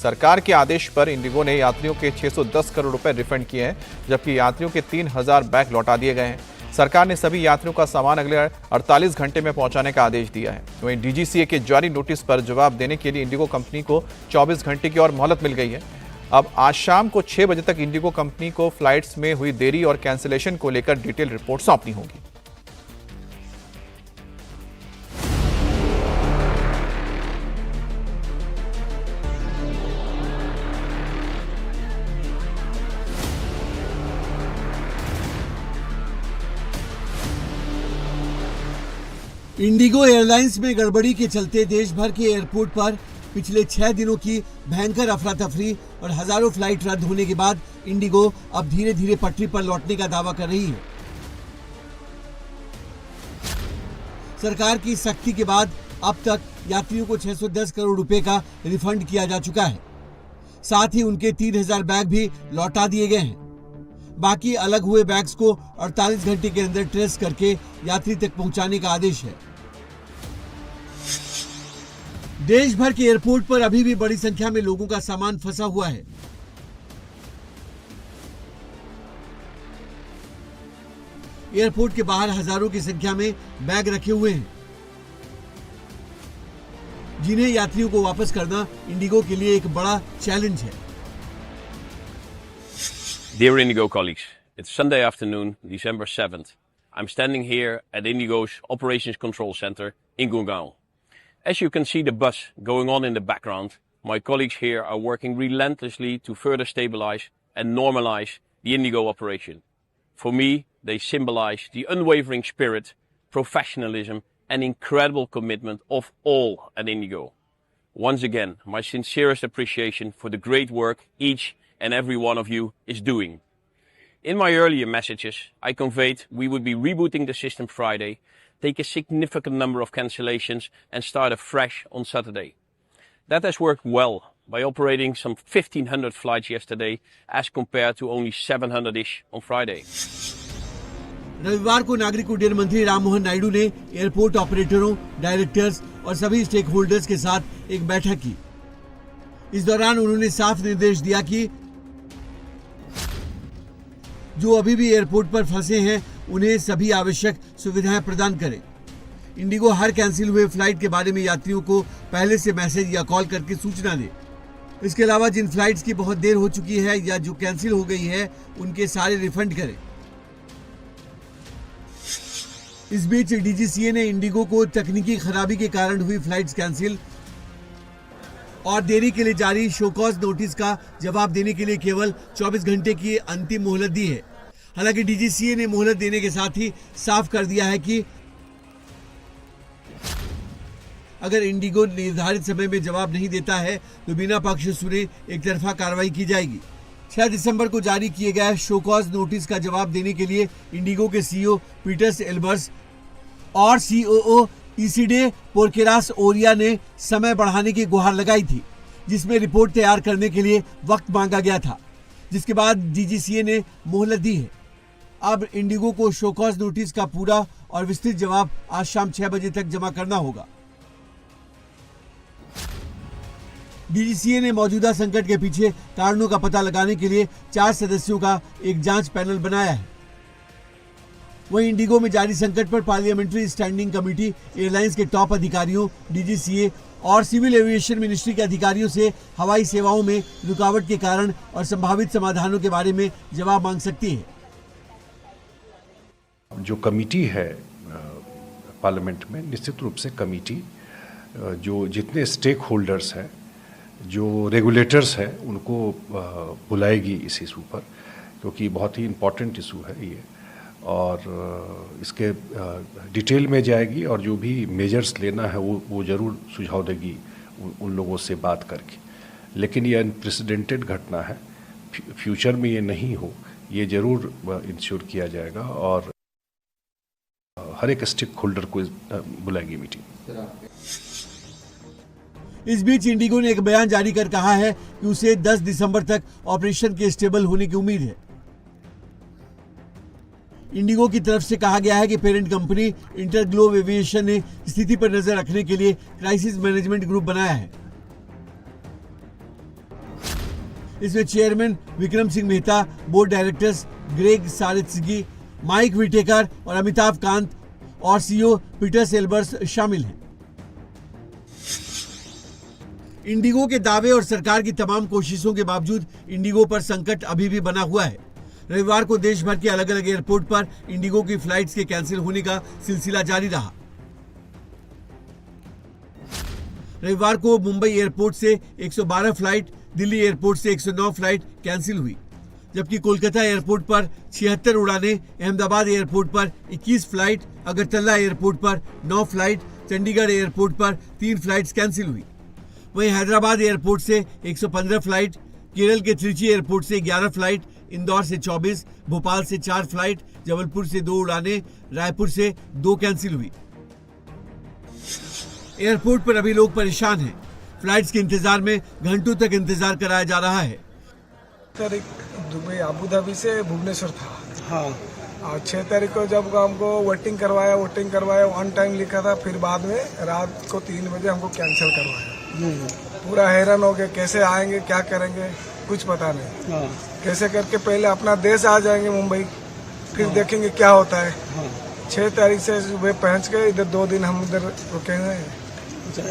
सरकार के आदेश पर इंडिगो ने यात्रियों के 610 करोड़ रुपए रिफंड किए हैं, जबकि यात्रियों के 3000 बैग लौटा दिए गए हैं। सरकार ने सभी यात्रियों का सामान अगले 48 घंटे में पहुंचाने का आदेश दिया है। वहीं डीजीसीए के जारी नोटिस पर जवाब देने के लिए इंडिगो कंपनी को 24 घंटे की और मोहलत मिल गई है। अब आज शाम को 6 बजे तक इंडिगो कंपनी को फ्लाइट्स में हुई देरी और कैंसिलेशन को लेकर डिटेल रिपोर्ट सौंपनी होगी। इंडिगो एयरलाइंस में गड़बड़ी के चलते देश भर के एयरपोर्ट पर पिछले 6 दिनों की भयंकर अफरा तफरी और हजारों फ्लाइट रद्द होने के बाद इंडिगो अब धीरे धीरे पटरी पर लौटने का दावा कर रही है। सरकार की सख्ती के बाद अब तक यात्रियों को 610 करोड़ रुपए का रिफंड किया जा चुका है। साथ ही उनके 3000 बैग भी लौटा दिए गए हैं। बाकी अलग हुए बैग्स को 48 घंटे के अंदर ट्रेस करके यात्री तक पहुंचाने का आदेश है। देश भर के एयरपोर्ट पर अभी भी बड़ी संख्या में लोगों का सामान फंसा हुआ है। एयरपोर्ट के बाहर हजारों की संख्या में बैग रखे हुए हैं, जिन्हें यात्रियों को वापस करना इंडिगो के लिए एक बड़ा चैलेंज है। Dear Indigo colleagues, it's Sunday afternoon, December 7th. I'm standing here at Indigo's Operations Control Center in Gurgaon. As you can see the bus going on in the background, my colleagues here are working relentlessly to further stabilize and normalize the Indigo operation. For me, they symbolize the unwavering spirit, professionalism and incredible commitment of all at Indigo. Once again, my sincerest appreciation for the great work each and every one of you is doing. In my earlier messages, I conveyed we would be rebooting the system Friday, take a significant number of cancellations and start afresh on Saturday. That has worked well by operating some 1,500 flights yesterday as compared to only 700-ish on Friday. रविवार को नागरिक उड्डयन मंत्री राममोहन नायडू ने airport ऑपरेटरों, directors और सभी stake holders के साथ एक बैठक की। इस दौरान उन्होंने साफ निर्देश दिया कि जो अभी भी एयरपोर्ट पर फंसे हैं उन्हें सभी आवश्यक सुविधाएं प्रदान करें। इंडिगो हर कैंसिल हुए फ्लाइट के बारे में यात्रियों को पहले से मैसेज या कॉल करके सूचना दे। इसके अलावा जिन फ्लाइट्स की बहुत देर हो चुकी है या जो कैंसिल हो गई है उनके सारे रिफंड करें। इस बीच डीजीसीए ने इंडिगो को तकनीकी खराबी के कारण हुई फ्लाइट्स कैंसिल और देरी के लिए जारी शोकॉज नोटिस का जवाब देने के लिए केवल 24 घंटे की अंतिम मोहलत दी है। हालांकि डीजीसीए ने मोहलत देने के साथ ही साफ कर दिया है कि अगर इंडिगो निर्धारित समय में जवाब नहीं देता है तो बिना पक्ष सुने एक तरफा कार्रवाई की जाएगी। 6 दिसंबर को जारी किए गए शोकॉज नोटिस का जवाब देने के लिए इंडिगो के सीईओ पीटर्स एल्बर्स और सीओओ इसिडे पोर्केरास ओरिया ने समय बढ़ाने की गुहार लगाई थी, जिसमें रिपोर्ट तैयार करने के लिए वक्त मांगा गया था, जिसके बाद डीजीसीए ने मोहलत दी है। अब इंडिगो को शोकॉज नोटिस का पूरा और विस्तृत जवाब आज शाम 6 बजे तक जमा करना होगा। डीजीसीए ने मौजूदा संकट के पीछे कारणों का पता लगाने के लिए 4 सदस्यों का एक जांच पैनल बनाया है। वहीं इंडिगो में जारी संकट पर पार्लियामेंट्री स्टैंडिंग कमेटी एयरलाइंस के टॉप अधिकारियों, डीजीसीए और सिविल एविएशन मिनिस्ट्री के अधिकारियों से हवाई सेवाओं में रुकावट के कारण और संभावित समाधानों के बारे में जवाब मांग सकती है। जो कमेटी है पार्लियामेंट में, निश्चित रूप से कमेटी जो जितने स्टेक होल्डर्स हैं, जो रेगुलेटर्स हैं, उनको बुलाएगी इस इशू पर, क्योंकि बहुत ही इम्पोर्टेंट इशू है ये और इसके डिटेल में जाएगी और जो भी मेजर्स लेना है वो ज़रूर सुझाव देगी उन लोगों से बात करके। लेकिन ये अनप्रेसिडेंटेड घटना है, फ्यूचर में ये नहीं हो, ये ज़रूर इंश्योर किया जाएगा और हर एक स्टेक होल्डर को बुलाएगी मीटिंग। इस बीच इंडिगो ने एक बयान जारी कर कहा है कि उसे 10 दिसंबर तक ऑपरेशन के स्टेबल होने की उम्मीद है। इंडिगो की तरफ से कहा गया है कि पेरेंट कंपनी इंटरग्लोब एविएशन ने स्थिति पर नजर रखने के लिए क्राइसिस मैनेजमेंट ग्रुप बनाया है। इसमें chairman Vikram Singh Mehta, board directors Greg Saritsky, Mike Whitaker और अमिताभ कांत और सीईओ पीटर सेल्बर्स शामिल हैं। इंडिगो के दावे और सरकार की तमाम कोशिशों के बावजूद इंडिगो पर संकट अभी भी बना हुआ है। रविवार को देश भर के अलग अलग एयरपोर्ट पर इंडिगो की फ्लाइट्स के कैंसिल होने का सिलसिला जारी रहा। रविवार को मुंबई एयरपोर्ट से 112 फ्लाइट, दिल्ली एयरपोर्ट से 109 फ्लाइट कैंसिल हुई, जबकि कोलकाता एयरपोर्ट पर 76 उड़ानें, अहमदाबाद एयरपोर्ट पर 21 फ्लाइट, अगरतला एयरपोर्ट पर 9 फ्लाइट, चंडीगढ़ एयरपोर्ट पर 3 फ्लाइट्स कैंसिल हुई। वहीं हैदराबाद एयरपोर्ट से 115 फ्लाइट, केरल के त्रिची एयरपोर्ट से 11 फ्लाइट, इंदौर से 24, भोपाल से 4 फ्लाइट, जबलपुर से 2 उड़ानें, रायपुर से 2 कैंसिल हुई। एयरपोर्ट पर अभी लोग परेशान हैं। फ्लाइट्स के इंतजार में घंटों तक इंतजार कराया जा रहा है। तारीख दुबई अबू धाबी से भुवनेश्वर था। हाँ, और 6 तारीख को जब हमको वोटिंग करवाया ऑन टाइम लिखा था, फिर बाद में रात को 3 बजे हमको कैंसिल करवाया। पूरा हैरान हो गए, कैसे आएंगे, क्या करेंगे, कुछ पता नहीं। हाँ। कैसे करके पहले अपना देश आ जाएंगे मुंबई, फिर हाँ। देखेंगे क्या होता है। हाँ। 6 तारीख से सुबह पहुंच गए, इधर 2 दिन हम इधर रुकेंगे।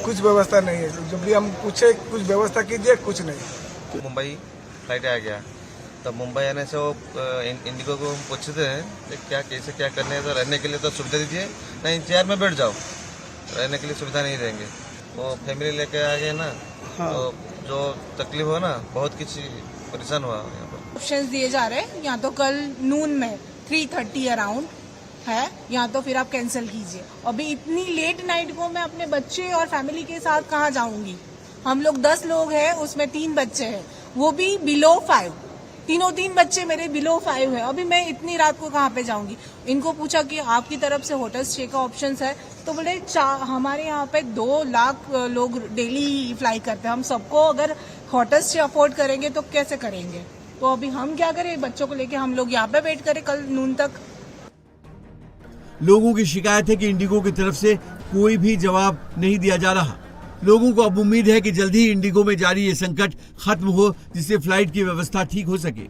कुछ व्यवस्था नहीं है। जब भी हम पूछे कुछ व्यवस्था कीजिए, कुछ नहीं। मुंबई फ्लाइट आ गया, तब मुंबई आने से वो इंडिगो को पूछते हैं कि क्या कैसे क्या करने है, तो रहने के लिए तो सुविधा दीजिए, नहीं चेयर में बैठ जाओ, रहने के लिए सुविधा नहीं देंगे। वो फैमिली लेके आ गए ना। हाँ। तो जो तकलीफ हो ना, बहुत किसी परेशान हुआ यहाँ पर। ऑप्शंस दिए जा रहे हैं, यहाँ तो कल नून में 3:30 अराउंड है, यहाँ तो फिर आप कैंसिल कीजिए। अभी इतनी लेट नाइट को मैं अपने बच्चे और फैमिली के साथ कहाँ जाऊंगी। हम लोग 10 लोग हैं, उसमें 3 बच्चे हैं, वो भी बिलो 5, तीन बच्चे मेरे बिलो 5 है। अभी मैं इतनी रात को कहाँ पे जाऊंगी। इनको पूछा कि आपकी तरफ से होटल स्टे का ऑप्शन है, तो बोले हमारे यहाँ पे 2 लाख लोग डेली फ्लाई करते हैं, हम सबको अगर होटल स्टे अफोर्ड करेंगे तो कैसे करेंगे। तो अभी हम क्या करें, बच्चों को लेके हम लोग यहाँ पे वेट करें कल नून तक। लोगों की शिकायत है कि इंडिगो की तरफ से कोई भी जवाब नहीं दिया जा रहा। लोगों को अब उम्मीद है कि जल्दी ही इंडिगो में जारी ये संकट खत्म हो, जिससे फ्लाइट की व्यवस्था ठीक हो सके।